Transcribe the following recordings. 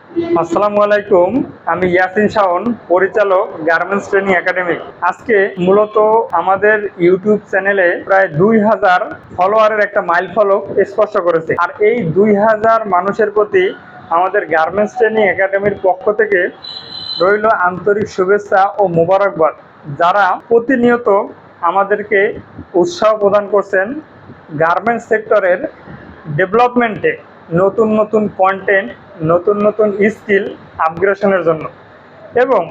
আসসালামু আলাইকুম। আমি ইয়াসিন শাওন, পরিচালক গার্মেন্টস ট্রেনিং একাডেমি। আজকে মূলত আমাদের ইউটিউব চ্যানেলে প্রায় 2000 ফলোয়ারের একটা মাইল ফলক স্পর্শ করেছে। আর এই 2000 মানুষের প্রতি আমাদের গার্মেন্টস ট্রেনিং একাডেমির পক্ষ থেকে রইল আন্তরিক শুভেচ্ছা ও মোবারকবাদ, যারা প্রতিনিয়ত আমাদেরকে উৎসাহ প্রদান করছেন গার্মেন্টস সেক্টরের ডেভেলপমেন্টে, নতুন নতুন কন্টেন্ট, নতুন নতুন স্কিল আপগ্রেডেশনের জন্য। এবং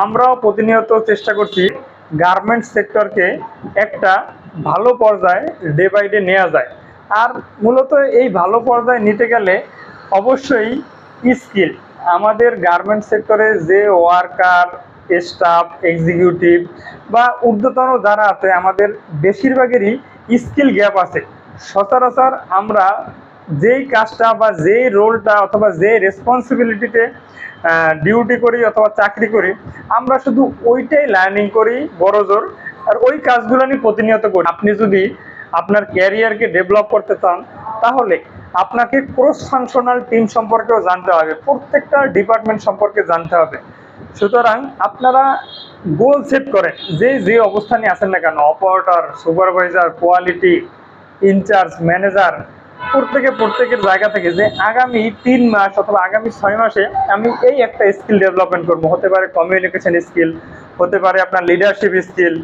আমরাও প্রতিনিয়ত চেষ্টা করছি গার্মেন্টস সেক্টরকে একটা ভালো পর্যায়ে ডে বাই ডে নেওয়া যায়। আর মূলত এই ভালো পর্যায়ে নিতে গেলে অবশ্যই স্কিল, আমাদের গার্মেন্টস সেক্টরে যে ওয়ার্কার, স্টাফ, এক্সিকিউটিভ বা ঊর্ধ্বতন যারা আছে, আমাদের বেশিরভাগেরই স্কিল গ্যাপ আছে। সচরাচর আমরা যেই কাজটা বা যেই রোলটা অথবা যে রেসপন্সিবিলিটিতে ডিউটি করি অথবা চাকরি করি, আমরা শুধু ওইটাই লার্নিং করি বড় জোর, আর ওই কাজগুলো নিয়ে প্রতিনিয়ত করি। আপনি যদি আপনার ক্যারিয়ারকে ডেভেলপ করতে চান, তাহলে আপনাকে ক্রস ফাংশনাল টিম সম্পর্কেও জানতে হবে, প্রত্যেকটা ডিপার্টমেন্ট সম্পর্কে জানতে হবে। সুতরাং আপনারা গোল সেট করেন, যে অবস্থানে আছেন না কেন, operator, supervisor, quality incharge, manager, প্রত্যেকের জায়গা থেকে যে আগামী 3 মাস অথবা আগামী 6 মাসে আমি এই একটা স্কিল ডেভেলপমেন্ট করবো। হতে পারে কমিউনিকেশন স্কিল, হতে পারে আপনার লিডারশিপ স্কিল,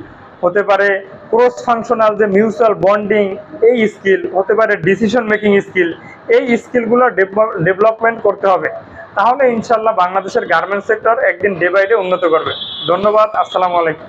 হতে পারে ক্রস ফাংশনাল যে মিউচুয়াল বন্ডিং এই স্কিল, হতে পারে ডিসিশন মেকিং স্কিল। এই স্কিলগুলো ডেভেলপমেন্ট করতে হবে, তাহলে ইনশাল্লাহ বাংলাদেশের গার্মেন্টস সেক্টর একদিন ডে বাই ডে উন্নত করবে। ধন্যবাদ। আসসালামু আলাইকুম।